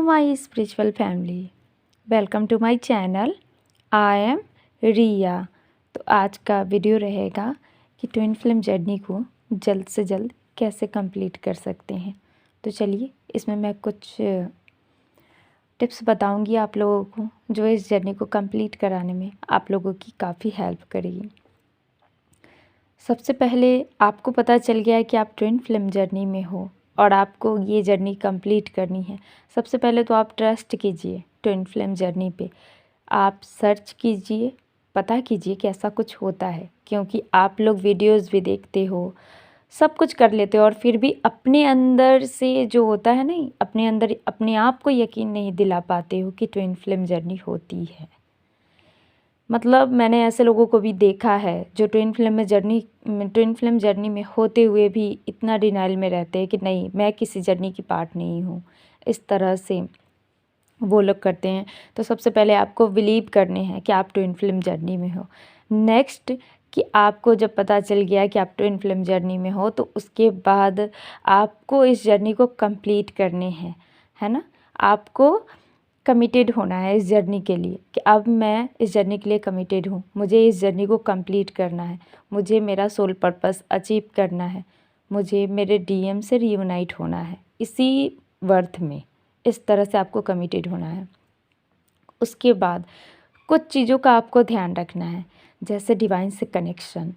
My spiritual family, welcome to my channel. I am Riya. तो आज का वीडियो रहेगा कि ट्विन फ्लेम जर्नी को जल्द से जल्द कैसे कंप्लीट कर सकते हैं। तो चलिए, इसमें मैं कुछ टिप्स बताऊंगी आप लोगों को, जो इस जर्नी को कंप्लीट कराने में आप लोगों की काफ़ी हेल्प करेगी। सबसे पहले आपको पता चल गया है कि आप ट्विन फ्लेम जर्नी में हो और आपको ये जर्नी कंप्लीट करनी है। सबसे पहले तो आप ट्रस्ट कीजिए ट्विन फ्लेम जर्नी पे। आप सर्च कीजिए, पता कीजिए कि ऐसा कुछ होता है, क्योंकि आप लोग वीडियोस भी देखते हो, सब कुछ कर लेते हो और फिर भी अपने अंदर से जो होता है नहीं, अपने अंदर अपने आप को यकीन नहीं दिला पाते हो कि ट्विन फ्लेम जर्नी होती है। मतलब मैंने ऐसे लोगों को भी देखा है जो ट्विन फ्लेम जर्नी में होते हुए भी इतना डिनाइल में रहते हैं कि नहीं, मैं किसी जर्नी की पार्ट नहीं हूँ, इस तरह से वो लोग करते हैं। तो सबसे पहले आपको बिलीव करने हैं कि आप ट्विन फ्लेम जर्नी में हो। नेक्स्ट, कि आपको जब पता चल गया कि आप ट्विन फ्लेम जर्नी में हो, तो उसके बाद आपको इस जर्नी को कंप्लीट करने हैं, है ना। आपको कमिटेड होना है इस जर्नी के लिए कि अब मैं इस जर्नी के लिए कमिटेड हूँ, मुझे इस जर्नी को कंप्लीट करना है, मुझे मेरा सोल पर्पस अचीव करना है, मुझे मेरे डीएम से रियूनाइट होना है इसी वर्थ में। इस तरह से आपको कमिटेड होना है। उसके बाद कुछ चीज़ों का आपको ध्यान रखना है, जैसे डिवाइन से कनेक्शन।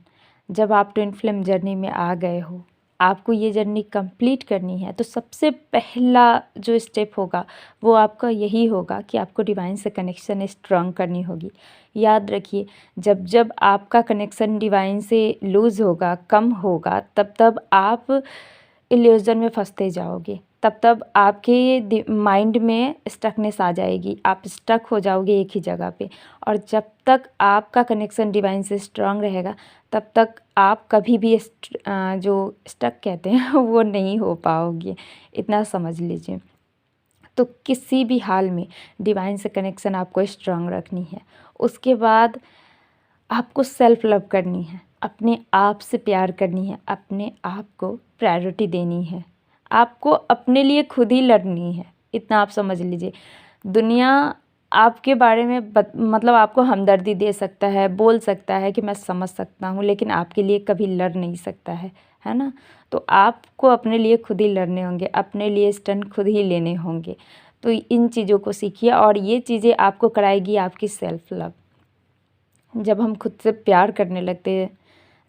जब आप ट्विन फ्लेम जर्नी में आ गए हो, आपको ये जर्नी कंप्लीट करनी है, तो सबसे पहला जो स्टेप होगा वो आपका यही होगा कि आपको डिवाइन से कनेक्शन स्ट्रॉन्ग करनी होगी। याद रखिए, जब जब आपका कनेक्शन डिवाइन से लूज़ होगा, कम होगा, तब तब आप इल्यूज़न में फंसते जाओगे, तब तब आपके माइंड में स्टकनेस आ जाएगी, आप स्टक हो जाओगे एक ही जगह पे। और जब तक आपका कनेक्शन डिवाइन से स्ट्रांग रहेगा, तब तक आप कभी भी जो स्टक कहते हैं वो नहीं हो पाओगे, इतना समझ लीजिए। तो किसी भी हाल में डिवाइन से कनेक्शन आपको स्ट्रांग रखनी है। उसके बाद आपको सेल्फ लव करनी है, अपने आप से प्यार करनी है, अपने आप को प्रायोरिटी देनी है, आपको अपने लिए खुद ही लड़नी है, इतना आप समझ लीजिए। दुनिया आपके बारे में मतलब आपको हमदर्दी दे सकता है, बोल सकता है कि मैं समझ सकता हूँ, लेकिन आपके लिए कभी लड़ नहीं सकता है ना। तो आपको अपने लिए खुद ही लड़ने होंगे, अपने लिए स्टैंड खुद ही लेने होंगे। तो इन चीज़ों को सीखिए और ये चीज़ें आपको कराएगी आपकी सेल्फ लव। जब हम खुद से प्यार करने लगते हैं,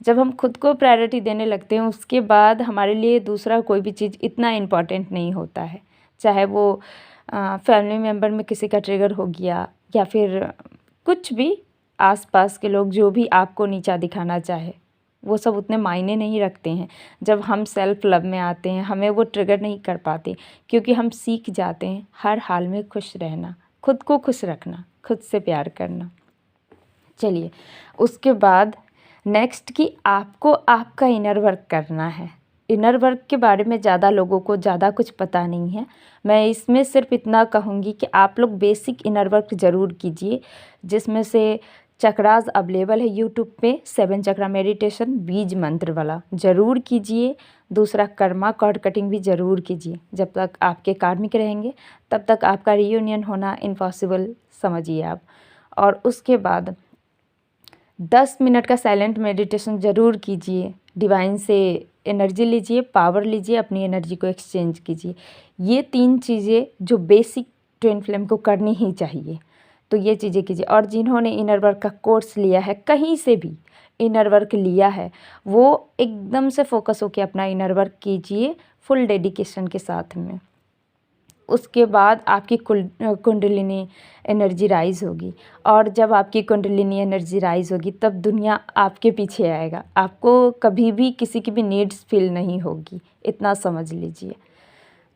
जब हम खुद को प्रायोरिटी देने लगते हैं, उसके बाद हमारे लिए दूसरा कोई भी चीज़ इतना इम्पॉर्टेंट नहीं होता है। चाहे वो फैमिली मेम्बर में किसी का ट्रिगर हो गया, या फिर कुछ भी आसपास के लोग जो भी आपको नीचा दिखाना चाहे, वो सब उतने मायने नहीं रखते हैं। जब हम सेल्फ लव में आते हैं, हमें वो ट्रिगर नहीं कर पाते, क्योंकि हम सीख जाते हैं हर हाल में खुश रहना, खुद को खुश रखना, खुद से प्यार करना। चलिए, उसके बाद नेक्स्ट कि आपको आपका इनर वर्क करना है। इनर वर्क के बारे में ज़्यादा लोगों को ज़्यादा कुछ पता नहीं है। मैं इसमें सिर्फ इतना कहूँगी कि आप लोग बेसिक इनर वर्क ज़रूर कीजिए, जिसमें से चक्रास अवेलेबल है यूट्यूब पे, 7 चक्रा मेडिटेशन बीज मंत्र वाला ज़रूर कीजिए। दूसरा, कर्मा कॉर्ड कटिंग भी ज़रूर कीजिए। जब तक आपके कार्मिक रहेंगे, तब तक आपका रियूनियन होना इम्पॉसिबल समझिए आप। और उसके बाद 10 मिनट का साइलेंट मेडिटेशन ज़रूर कीजिए। डिवाइन से एनर्जी लीजिए, पावर लीजिए, अपनी एनर्जी को एक्सचेंज कीजिए। ये 3 चीज़ें जो बेसिक ट्विन फ्लेम को करनी ही चाहिए, तो ये चीज़ें कीजिए। और जिन्होंने इनर वर्क का कोर्स लिया है, कहीं से भी इनर वर्क लिया है, वो एकदम से फोकस होकर अपना इनर वर्क कीजिए फुल डेडिकेशन के साथ में। उसके बाद आपकी कुंडलिनी एनर्जी राइज़ होगी, और जब आपकी कुंडलिनी एनर्जी राइज़ होगी, तब दुनिया आपके पीछे आएगा, आपको कभी भी किसी की भी नीड्स फील नहीं होगी, इतना समझ लीजिए।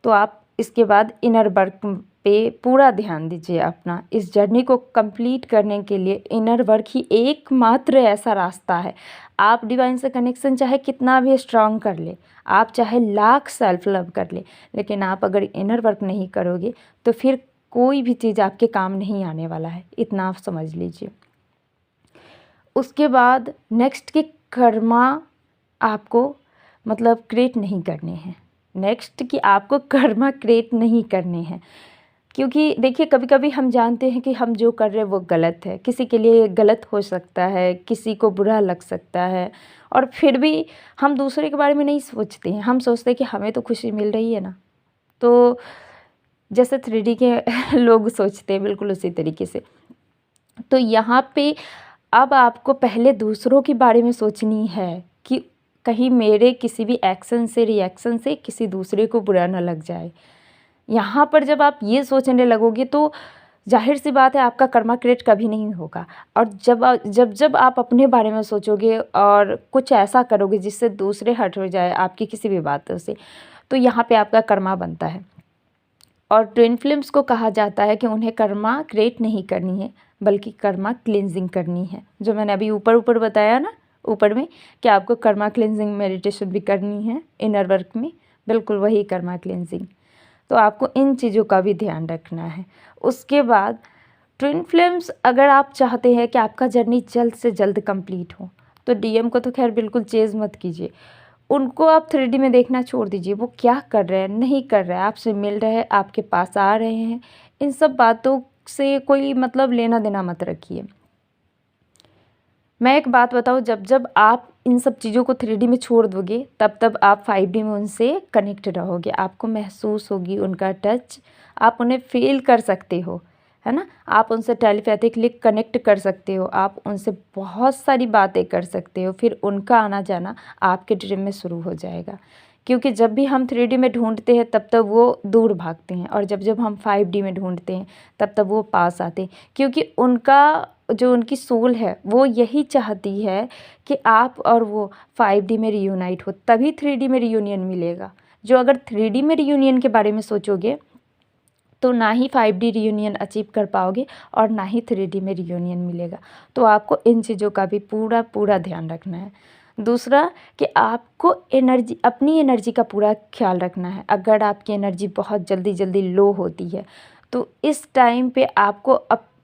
तो आप इसके बाद इनर वर्क पे पूरा ध्यान दीजिए अपना। इस जर्नी को कंप्लीट करने के लिए इनर वर्क ही एकमात्र ऐसा रास्ता है। आप डिवाइन से कनेक्शन चाहे कितना भी स्ट्रांग कर ले, आप चाहे लाख सेल्फ लव कर ले, लेकिन आप अगर इनर वर्क नहीं करोगे, तो फिर कोई भी चीज़ आपके काम नहीं आने वाला है, इतना आप समझ लीजिए। उसके बाद नेक्स्ट के कर्मा आपको मतलब क्रिएट नहीं करने हैं। नेक्स्ट कि आपको कर्मा क्रिएट नहीं करने हैं, क्योंकि देखिए कभी कभी हम जानते हैं कि हम जो कर रहे हैं वो गलत है, किसी के लिए गलत हो सकता है, किसी को बुरा लग सकता है, और फिर भी हम दूसरे के बारे में नहीं सोचते हैं। हम सोचते हैं कि हमें तो खुशी मिल रही है ना। तो जैसे 3D के लोग सोचते हैं बिल्कुल उसी तरीके से। तो यहाँ पे अब आपको पहले दूसरों के बारे में सोचनी है कि कहीं मेरे किसी भी एक्शन से, रिएक्शन से किसी दूसरे को बुरा ना लग जाए। यहाँ पर जब आप ये सोचने लगोगे तो जाहिर सी बात है आपका कर्मा क्रिएट कभी नहीं होगा। और जब आप अपने बारे में सोचोगे और कुछ ऐसा करोगे जिससे दूसरे हर्ट हो जाए आपकी किसी भी बातों से, तो यहाँ पे आपका कर्मा बनता है। और ट्विन फ्लेम्स को कहा जाता है कि उन्हें कर्मा क्रिएट नहीं करनी है बल्कि कर्मा क्लिनजिंग करनी है। जो मैंने अभी ऊपर बताया ना ऊपर में कि आपको कर्मा क्लिनजिंग मेडिटेशन भी करनी है इनर वर्क में, बिल्कुल वही कर्मा क्लिनजिंग। तो आपको इन चीज़ों का भी ध्यान रखना है। उसके बाद ट्विन फ्लेम्स, अगर आप चाहते हैं कि आपका जर्नी जल्द से जल्द कंप्लीट हो तो डीएम को तो खैर बिल्कुल चेज़ मत कीजिए। उनको आप 3D में देखना छोड़ दीजिए। वो क्या कर रहे हैं, नहीं कर रहे हैं, आपसे मिल रहे हैं, आपके पास आ रहे हैं, इन सब बातों से कोई मतलब लेना देना मत रखिए। मैं एक बात बताऊँ, जब आप इन सब चीज़ों को 3D में छोड़ दोगे तब आप 5D में उनसे कनेक्ट रहोगे। आपको महसूस होगी उनका टच, आप उन्हें फील कर सकते हो, है ना। आप उनसे टेलीपैथिकली कनेक्ट कर सकते हो, आप उनसे बहुत सारी बातें कर सकते हो। फिर उनका आना जाना आपके ड्रीम में शुरू हो जाएगा। क्योंकि जब भी हम 3D में ढूंढते हैं तब वो दूर भागते हैं, और जब हम 5D में ढूंढते हैं तब वो पास आते हैं। क्योंकि उनकी सोल है वो यही चाहती है कि आप और वो 5D में रियूनाइट हो, तभी 3D में रियूनियन मिलेगा। जो अगर 3D में रियूनियन के बारे में सोचोगे तो ना ही 5D रियूनियन अचीव कर पाओगे और ना ही 3D में रियूनियन मिलेगा। तो आपको इन चीज़ों का भी पूरा ध्यान रखना है। दूसरा कि आपको अपनी एनर्जी का पूरा ख्याल रखना है। अगर आपकी एनर्जी बहुत जल्दी लो होती है तो इस टाइम पे आपको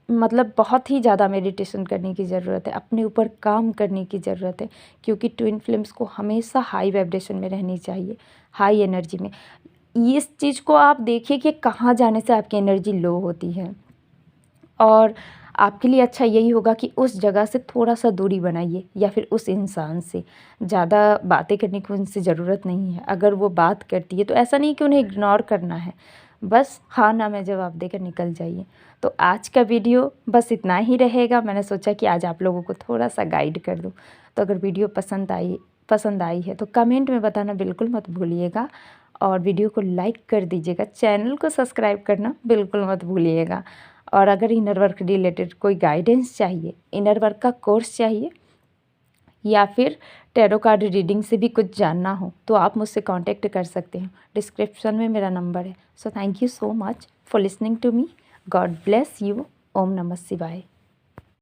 मतलब बहुत ही ज़्यादा मेडिटेशन करने की ज़रूरत है, अपने ऊपर काम करने की ज़रूरत है। क्योंकि ट्विन फ्लेम्स को हमेशा हाई वाइब्रेशन में रहनी चाहिए, हाई एनर्जी में। इस चीज़ को आप देखिए कि कहाँ जाने से आपकी एनर्जी लो होती है, और आपके लिए अच्छा यही होगा कि उस जगह से थोड़ा सा दूरी बनाइए, या फिर उस इंसान से ज़्यादा बातें करने की उनसे ज़रूरत नहीं है। अगर वो बात करती है तो ऐसा नहीं कि उन्हें इग्नोर करना है, बस हाँ ना में जवाब देकर निकल जाइए। तो आज का वीडियो बस इतना ही रहेगा। मैंने सोचा कि आज आप लोगों को थोड़ा सा गाइड कर दूँ। तो अगर वीडियो पसंद आई है तो कमेंट में बताना बिल्कुल मत भूलिएगा, और वीडियो को लाइक कर दीजिएगा, चैनल को सब्सक्राइब करना बिल्कुल मत भूलिएगा। और अगर इनर वर्क रिलेटेड कोई गाइडेंस चाहिए, इनर वर्क का कोर्स चाहिए, या फिर टैरो कार्ड रीडिंग से भी कुछ जानना हो तो आप मुझसे कांटेक्ट कर सकते हैं। डिस्क्रिप्शन में मेरा नंबर है। So thank you so much for listening to me. God bless you. ओम नमः शिवाय।